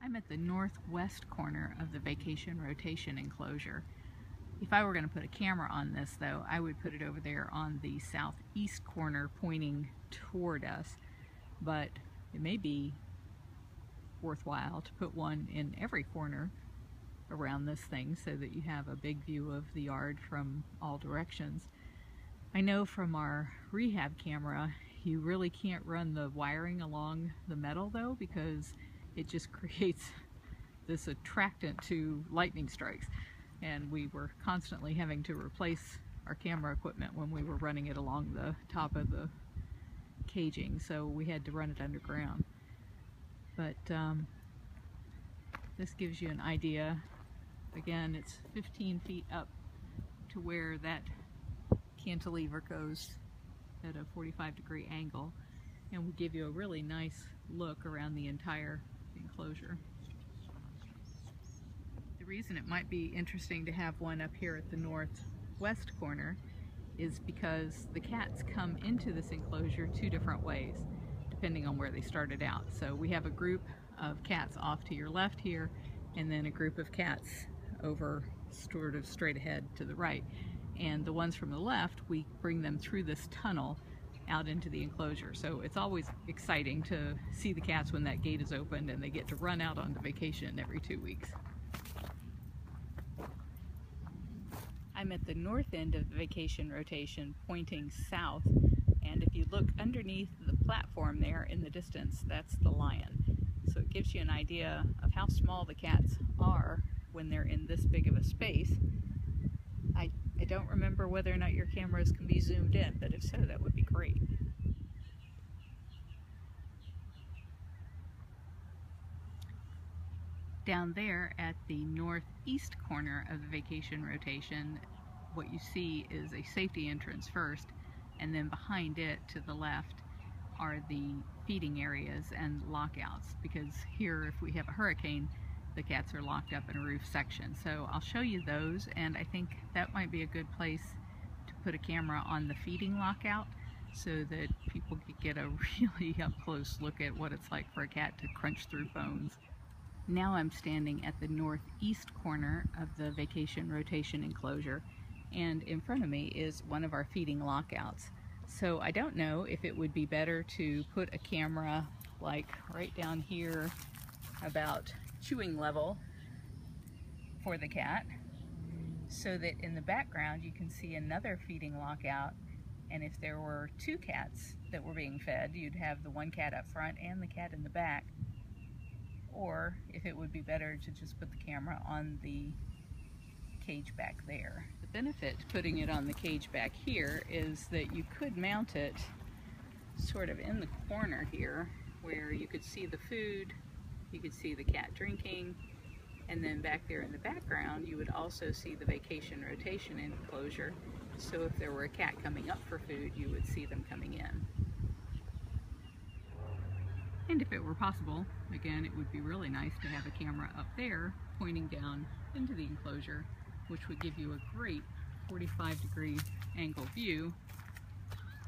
I'm at the northwest corner of the vacation rotation enclosure. If I were going to put a camera on this though, I would put it over there on the southeast corner pointing toward us, but it may be worthwhile to put one in every corner around this thing so that you have a big view of the yard from all directions. I know from our rehab camera you really can't run the wiring along the metal though, because it just creates this attractant to lightning strikes, and we were constantly having to replace our camera equipment when we were running it along the top of the caging, so we had to run it underground. But this gives you an idea. Again, it's 15 feet up to where that cantilever goes at a 45-degree angle, and will give you a really nice look around the entire enclosure. The reason it might be interesting to have one up here at the northwest corner is because the cats come into this enclosure two different ways depending on where they started out. So we have a group of cats off to your left here, and then a group of cats over sort of straight ahead to the right. And the ones from the left, we bring them through this tunnel out into the enclosure. So it's always exciting to see the cats when that gate is opened and they get to run out onto vacation every 2 weeks. I'm at the north end of the vacation rotation pointing south, and if you look underneath the platform there in the distance, that's the lion. So it gives you an idea of how small the cats are when they're in this big of a space. I don't remember whether or not your cameras can be zoomed in, but if so, that would be great. Down there at the northeast corner of the vacation rotation, what you see is a safety entrance first, and then behind it to the left are the feeding areas and lockouts, because here, if we have a hurricane, the cats are locked up in a roof section. So I'll show you those, and I think that might be a good place to put a camera on the feeding lockout so that people could get a really up close look at what it's like for a cat to crunch through bones. Now I'm standing at the northeast corner of the vacation rotation enclosure, and in front of me is one of our feeding lockouts. So I don't know if it would be better to put a camera like right down here about chewing level for the cat, so that in the background you can see another feeding lockout, and if there were two cats that were being fed, you'd have the one cat up front and the cat in the back. Or if it would be better to just put the camera on the cage back there. The benefit to putting it on the cage back here is that you could mount it sort of in the corner here where you could see the food, you could see the cat drinking, and then back there in the background you would also see the vacation rotation enclosure, so if there were a cat coming up for food you would see them coming in. And if it were possible, again, it would be really nice to have a camera up there pointing down into the enclosure, which would give you a great 45-degree angle view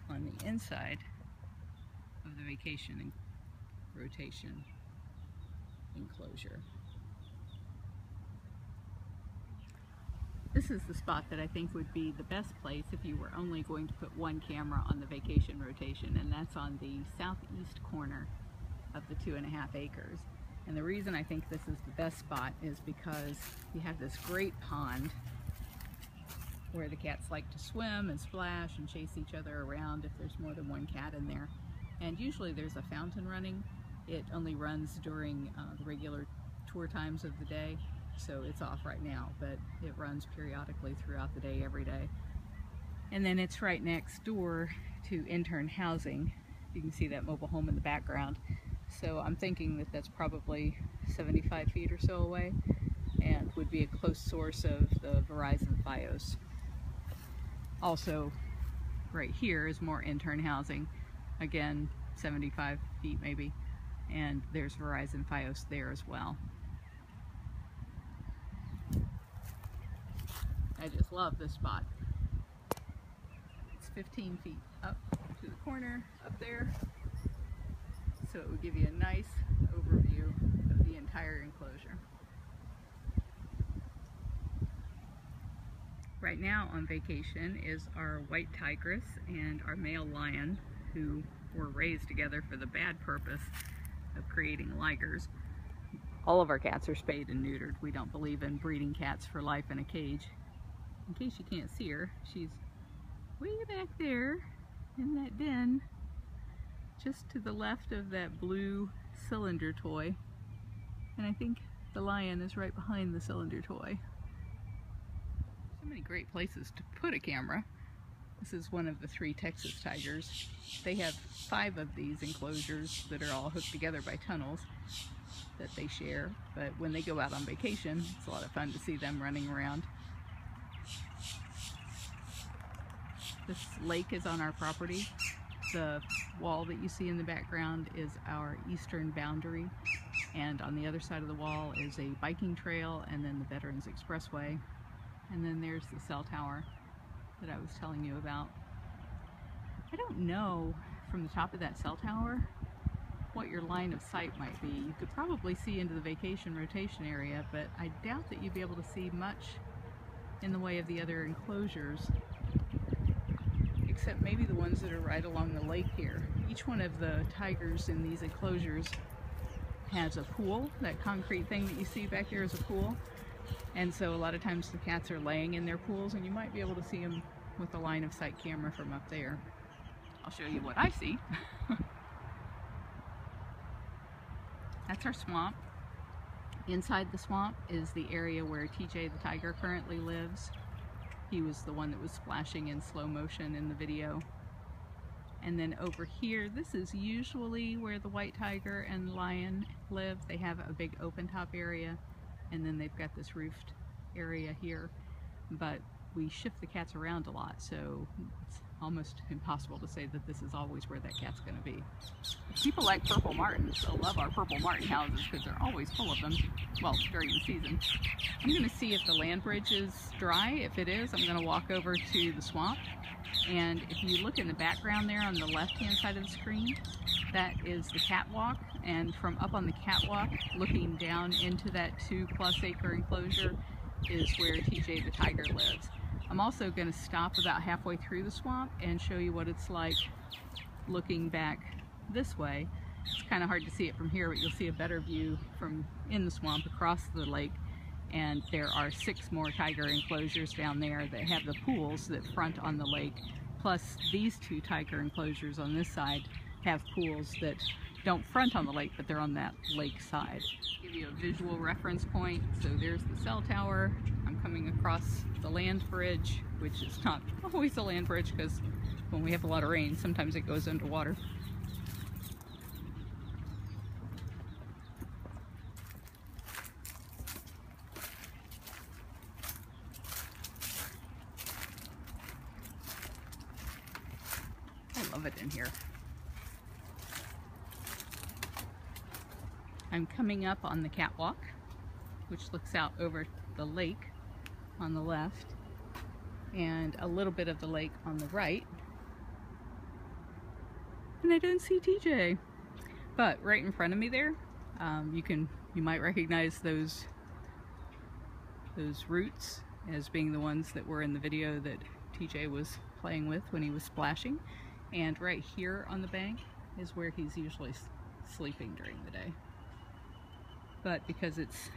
on the inside of the vacation rotation enclosure. This is the spot that I think would be the best place if you were only going to put one camera on the vacation rotation, and that's on the southeast corner of the 2.5 acres. And the reason I think this is the best spot is because you have this great pond where the cats like to swim and splash and chase each other around if there's more than one cat in there. And usually there's a fountain running. It only runs during the regular tour times of the day, so it's off right now, but it runs periodically throughout the day, every day. And then it's right next door to intern housing. You can see that mobile home in the background. So I'm thinking that that's probably 75 feet or so away, and would be a close source of the Verizon Fios. Also, right here is more intern housing. Again, 75 feet maybe, and there's Verizon Fios there as well. I just love this spot. It's 15 feet up to the corner up there, so it would give you a nice overview of the entire enclosure. Right now on vacation is our white tigress and our male lion, who were raised together for the bad purpose of creating ligers. All of our cats are spayed and neutered. We don't believe in breeding cats for life in a cage. In case you can't see her, she's way back there in that den, just to the left of that blue cylinder toy. And I think the lion is right behind the cylinder toy. So many great places to put a camera. This is one of the 3 Texas tigers. They have 5 of these enclosures that are all hooked together by tunnels that they share. But when they go out on vacation, it's a lot of fun to see them running around. This lake is on our property. The wall that you see in the background is our eastern boundary. And on the other side of the wall is a biking trail and then the Veterans Expressway. And then there's the cell tower that I was telling you about. I don't know from the top of that cell tower what your line of sight might be. You could probably see into the vacation rotation area, but I doubt that you'd be able to see much in the way of the other enclosures, except maybe the ones that are right along the lake here. Each one of the tigers in these enclosures has a pool. That concrete thing that you see back there is a pool. And so a lot of times the cats are laying in their pools, and you might be able to see them with a line of sight camera from up there. I'll show you what I see. That's our swamp. Inside the swamp is the area where TJ the tiger currently lives. He was the one that was splashing in slow motion in the video. And then over here, this is usually where the white tiger and lion live. They have a big open top area, and then they've got this roofed area here. But we shift the cats around a lot, so it's almost impossible to say that this is always where that cat's going to be. People like purple martins. They'll love our purple martin houses because they're always full of them, well, during the season. I'm going to see if the land bridge is dry. If it is, I'm going to walk over to the swamp. And if you look in the background there on the left-hand side of the screen, that is the catwalk. And from up on the catwalk, looking down into that 2+ acre enclosure is where TJ the tiger lives. I'm also going to stop about halfway through the swamp and show you what it's like looking back this way. It's kind of hard to see it from here, but you'll see a better view from in the swamp across the lake. And there are 6 more tiger enclosures down there that have the pools that front on the lake. Plus these 2 tiger enclosures on this side have pools that don't front on the lake, but they're on that lake side. Give you a visual reference point. So there's the cell tower. I'm coming across the land bridge, which is not always a land bridge because when we have a lot of rain, sometimes it goes underwater. I love it in here. I'm coming up on the catwalk, which looks out over the lake on the left and a little bit of the lake on the right. And I don't see TJ, but right in front of me there, you might recognize those roots as being the ones that were in the video that TJ was playing with when he was splashing. And right here on the bank is where he's usually sleeping during the day. But because it's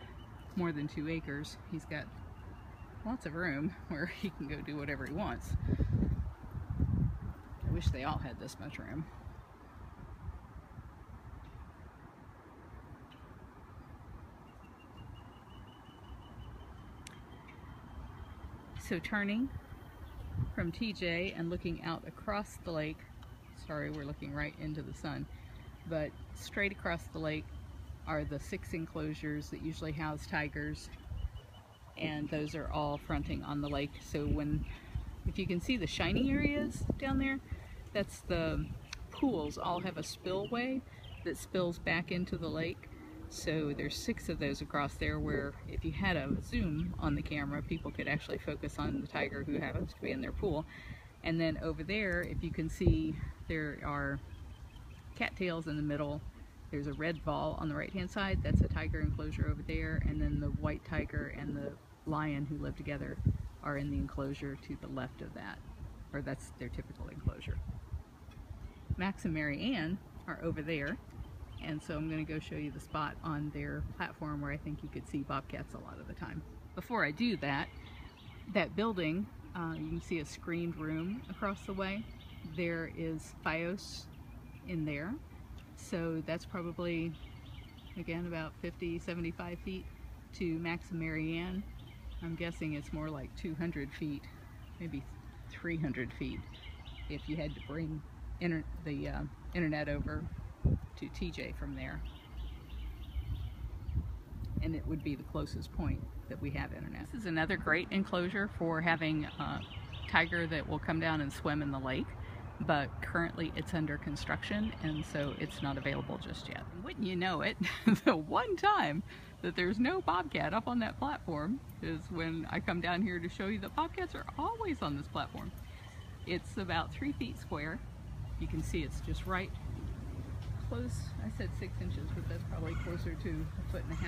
more than 2 acres, he's got lots of room where he can go do whatever he wants. I wish they all had this much room. So turning from TJ and looking out across the lake, sorry, we're looking right into the sun, but straight across the lake are the 6 enclosures that usually house tigers, and those are all fronting on the lake. So if you can see the shiny areas down there, that's the pools all have a spillway that spills back into the lake. So there's 6 of those across there where if you had a zoom on the camera, people could actually focus on the tiger who happens to be in their pool. And then over there, if you can see, there are cattails in the middle There's a red ball on the right hand side, that's a tiger enclosure over there, and then the white tiger and the lion who live together are in the enclosure to the left of that, or that's their typical enclosure. Max and Mary Ann are over there, and so I'm going to go show you the spot on their platform where I think you could see bobcats a lot of the time. Before I do that, that building, you can see a screened room across the way. There is FiOS in there, so that's probably, again, about 50-75 feet to Max and Mary Ann. I'm guessing it's more like 200 feet, maybe 300 feet if you had to bring the internet over to TJ from there. And it would be the closest point that we have internet. This is another great enclosure for having a tiger that will come down and swim in the lake, but currently it's under construction and so it's not available just yet. And wouldn't you know it, the one time that there's no bobcat up on that platform is when I come down here to show you that bobcats are always on this platform. It's about 3 feet square. You can see it's just right close. I said 6 inches, but that's probably closer to 1.5 feet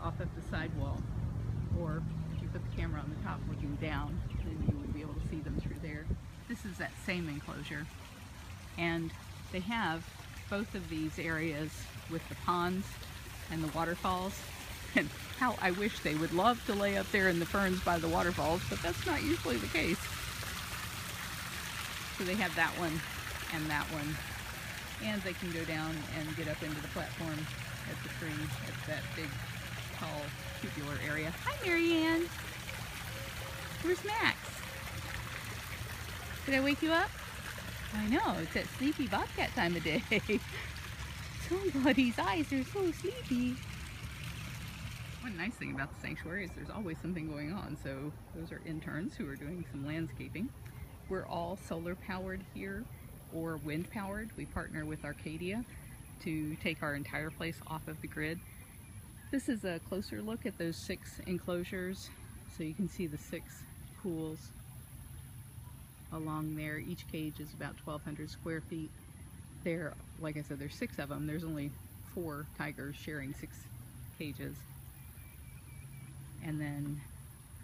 off of the sidewall. Or if you put the camera on the top looking down, then you would be able to see them through there. This is that same enclosure, and they have both of these areas with the ponds and the waterfalls, and how I wish they would love to lay up there in the ferns by the waterfalls, but that's not usually the case. So they have that one and that one, and they can go down and get up into the platform at the tree, at that big, tall, tubular area. Hi, Mary Ann. Where's Max? Did I wake you up? I know, it's that sleepy bobcat time of day. Somebody's eyes are so sleepy. One nice thing about the sanctuary is there's always something going on. So those are interns who are doing some landscaping. We're all solar powered here or wind powered. We partner with Arcadia to take our entire place off of the grid. This is a closer look at those 6 enclosures. So you can see the 6 pools along there. Each cage is about 1,200 square feet. There, like I said, there's 6 of them. There's only 4 tigers sharing 6 cages. And then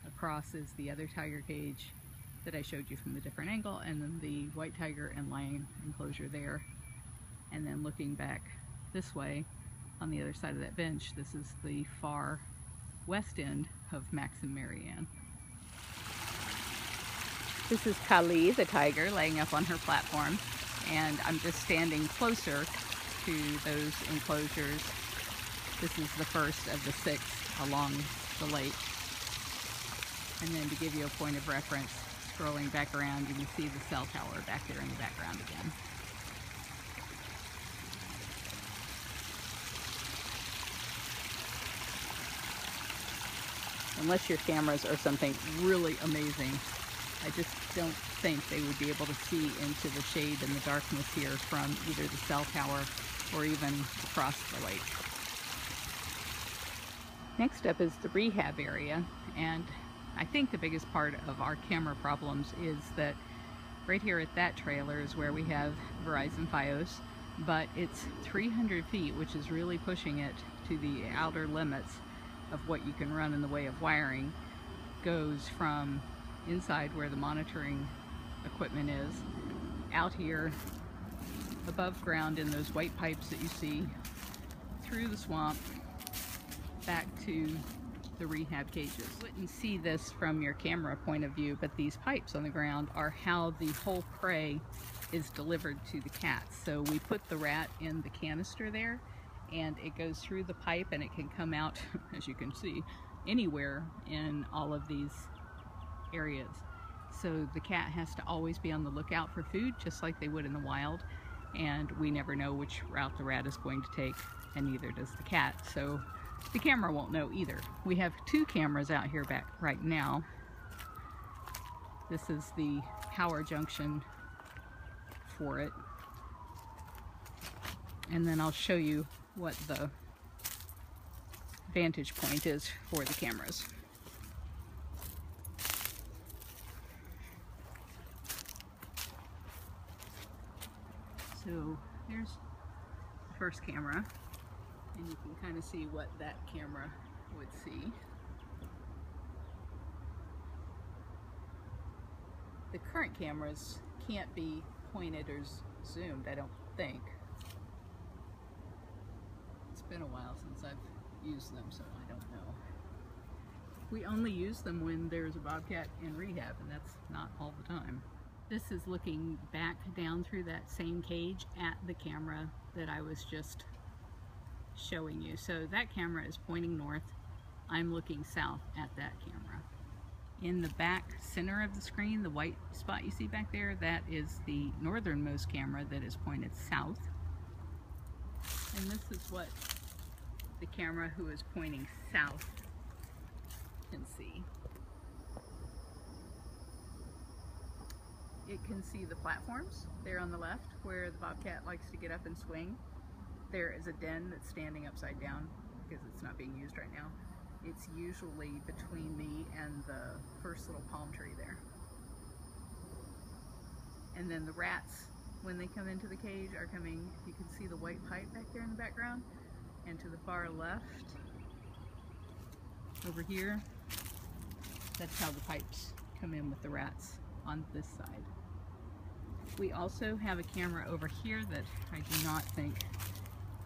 across is the other tiger cage that I showed you from the different angle, and then the white tiger and lion enclosure there. And then looking back this way on the other side of that bench, this is the far west end of Max and Mary Ann. This is Kali, the tiger, laying up on her platform, and I'm just standing closer to those enclosures. This is the first of the 6 along the lake. And then to give you a point of reference, scrolling back around, you can see the cell tower back there in the background again. Unless your cameras are something really amazing, I just don't think they would be able to see into the shade and the darkness here from either the cell tower or even across the lake. Next up is the rehab area, and I think the biggest part of our camera problems is that right here at that trailer is where we have Verizon FiOS, but it's 300 feet, which is really pushing it to the outer limits of what you can run in the way of wiring. Goes from inside where the monitoring equipment is, out here above ground in those white pipes that you see, through the swamp, back to the rehab cages. You wouldn't see this from your camera point of view, but these pipes on the ground are how the whole prey is delivered to the cats. So we put the rat in the canister there, and it goes through the pipe and it can come out, as you can see, anywhere in all of these areas. So the cat has to always be on the lookout for food, just like they would in the wild, and we never know which route the rat is going to take, and neither does the cat. So the camera won't know either. We have 2 cameras out here back right now. This is the power junction for it. And then I'll show you what the vantage point is for the cameras. So there's the first camera, and you can kind of see what that camera would see. The current cameras can't be pointed or zoomed, I don't think. It's been a while since I've used them, so I don't know. We only use them when there's a bobcat in rehab, and that's not all the time. This is looking back down through that same cage at the camera that I was just showing you. So that camera is pointing north. I'm looking south at that camera. In the back center of the screen, the white spot you see back there, that is the northernmost camera that is pointed south. And this is what the camera who is pointing south can see. It can see the platforms there on the left where the bobcat likes to get up and swing. There is a den that's standing upside down because it's not being used right now. It's usually between me and the first little palm tree there. And then the rats, when they come into the cage, are coming, you can see the white pipe back there in the background. And to the far left, over here, that's how the pipes come in with the rats on this side. We also have a camera over here that I do not think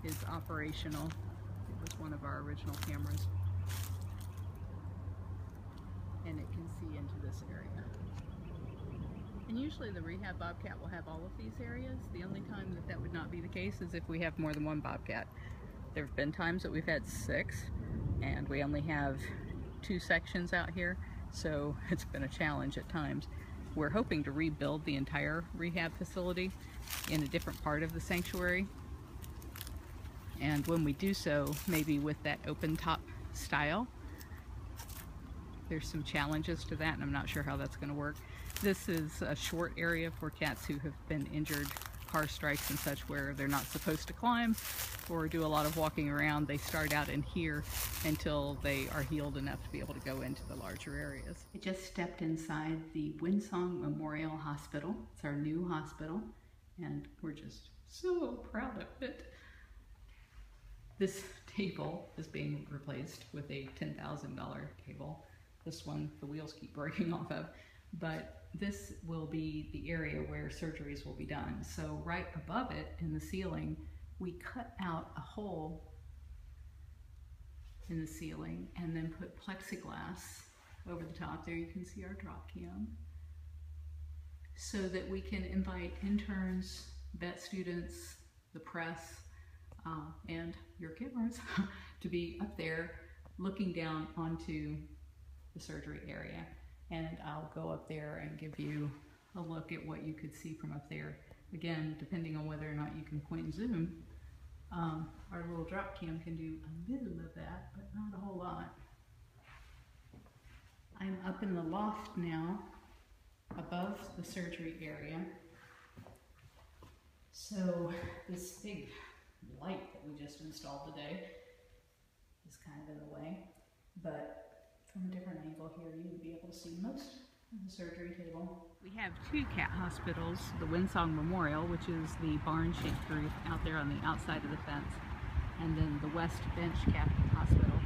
is operational. It was one of our original cameras. And it can see into this area. And usually the rehab bobcat will have all of these areas. The only time that that would not be the case is if we have more than one bobcat. There have been times that we've had 6 and we only have 2 sections out here, so it's been a challenge at times. We're hoping to rebuild the entire rehab facility in a different part of the sanctuary. And when we do so, maybe with that open top style, there's some challenges to that, and I'm not sure how that's going to work. This is a short area for cats who have been injured, car strikes and such, where they're not supposed to climb or do a lot of walking around. They start out in here until they are healed enough to be able to go into the larger areas. I just stepped inside the Winsong Memorial Hospital. It's our new hospital, and we're just so proud of it. This table is being replaced with a $10,000 table. This one, the wheels keep breaking off of, but this will be the area where surgeries will be done. So right above it in the ceiling, we cut out a hole in the ceiling and then put plexiglass over the top. There you can see our drop cam, so that we can invite interns, vet students, the press, and your cameras to be up there looking down onto the surgery area. And I'll go up there and give you a look at what you could see from up there. Again, depending on whether or not you can point and zoom, our little drop cam can do a little of that, but not a whole lot. I'm up in the loft now, above the surgery area. So this big light that we just installed today is kind of in the way, but from a different angle here, you would be able to see most of the surgery table. We have 2 cat hospitals, the Winsong Memorial, which is the barn-shaped roof out there on the outside of the fence, and then the West Bench Cat Hospital.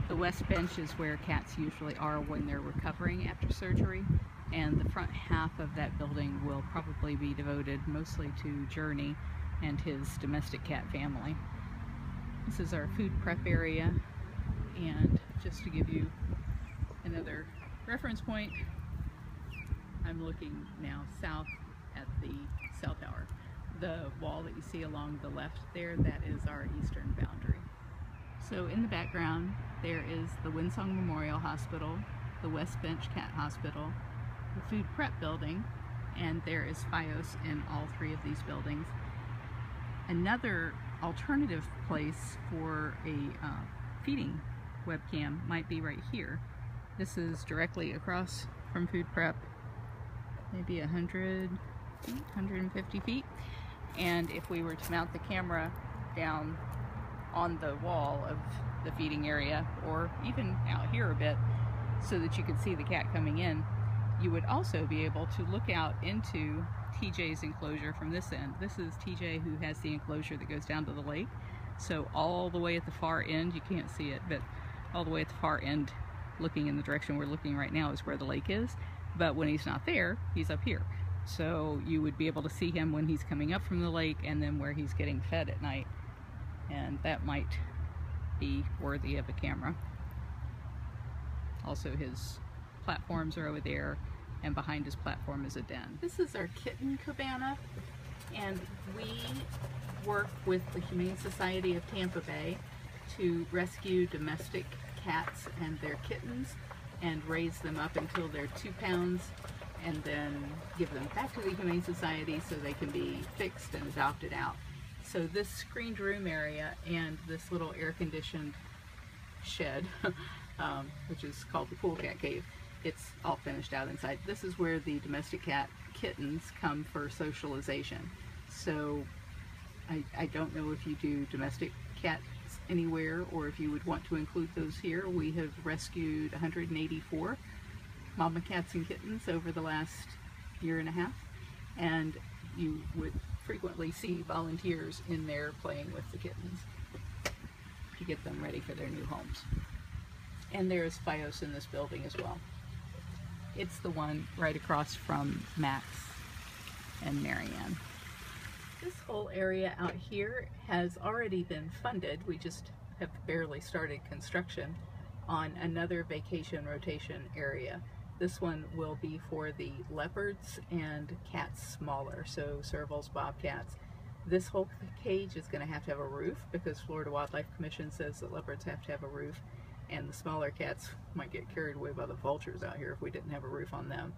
The West Bench is where cats usually are when they're recovering after surgery, and the front half of that building will probably be devoted mostly to Journey and his domestic cat family. This is our food prep area, and just to give you another reference point, I'm looking now south at the cell tower. The wall that you see along the left there, that is our eastern boundary. So in the background there is the Winsong Memorial Hospital, the West Bench Cat Hospital, the food prep building, and there is FiOS in all 3 of these buildings. Another alternative place for a feeding webcam might be right here. This is directly across from food prep, maybe 100 feet, 150 feet. And if we were to mount the camera down on the wall of the feeding area, or even out here a bit, so that you could see the cat coming in, you would also be able to look out into TJ's enclosure from this end. This is TJ who has the enclosure that goes down to the lake. So all the way at the far end, you can't see it, but all the way at the far end, looking in the direction we're looking right now, is where the lake is. But when he's not there, he's up here. So you would be able to see him when he's coming up from the lake and then where he's getting fed at night. And that might be worthy of a camera. Also, his platforms are over there, and behind his platform is a den. This is our kitten cabana, and we work with the Humane Society of Tampa Bay to rescue domestic cats and their kittens and raise them up until they're 2 pounds, and then give them back to the Humane Society so they can be fixed and adopted out. So this screened room area and this little air-conditioned shed, which is called the Pool Cat Cave, it's all finished out inside. This is where the domestic cat kittens come for socialization. So I don't know if you do domestic cats anywhere or if you would want to include those here. We have rescued 184 mama cats and kittens over the last 1.5 years, and you would frequently see volunteers in there playing with the kittens to get them ready for their new homes. And there's Fios in this building as well. It's the one right across from Max and Marianne. This whole area out here has already been funded. We just have barely started construction on another vacation rotation area. This one will be for the leopards and cats smaller, so servals, bobcats. This whole cage is going to have a roof because Florida Wildlife Commission says that leopards have to have a roof, and the smaller cats might get carried away by the vultures out here if we didn't have a roof on them.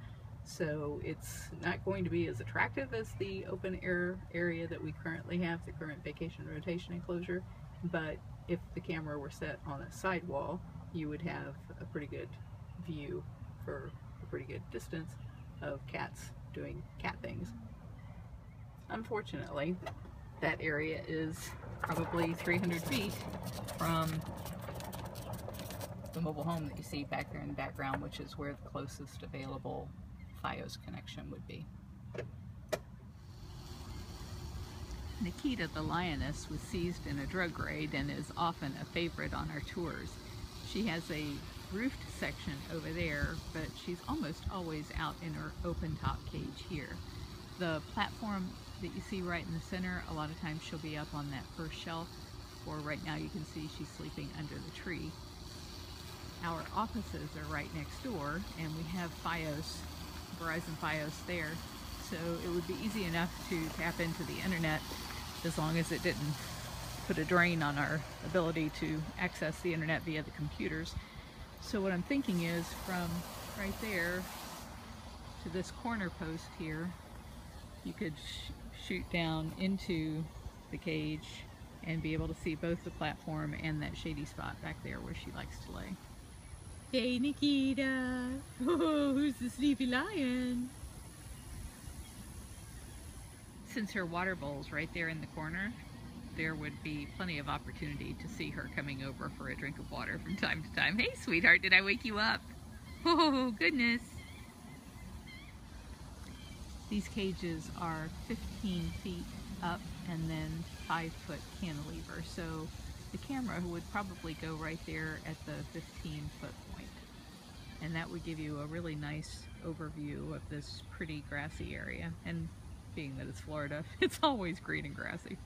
So it's not going to be as attractive as the open air area that we currently have, the current vacation rotation enclosure, but if the camera were set on a sidewall, you would have a pretty good view for a pretty good distance of cats doing cat things. Unfortunately, that area is probably 300 feet from the mobile home that you see back there in the background, which is where the closest available Fios connection would be. Nikita the lioness was seized in a drug raid and is often a favorite on our tours. She has a roofed section over there, but she's almost always out in her open top cage here. The platform that you see right in the center, a lot of times she'll be up on that first shelf, or right now you can see she's sleeping under the tree. Our offices are right next door, and we have Fios, Verizon Fios there, so it would be easy enough to tap into the internet as long as it didn't put a drain on our ability to access the internet via the computers. So what I'm thinking is from right there to this corner post here, you could shoot down into the cage and be able to see both the platform and that shady spot back there where she likes to lay. Hey Nikita! Oh, who's the sleepy lion? Since her water bowl's right there in the corner, there would be plenty of opportunity to see her coming over for a drink of water from time to time. Hey sweetheart, did I wake you up? Oh goodness! These cages are 15 feet up and then 5-foot cantilever, so the camera would probably go right there at the 15-foot point. And that would give you a really nice overview of this pretty grassy area. And being that it's Florida, it's always green and grassy.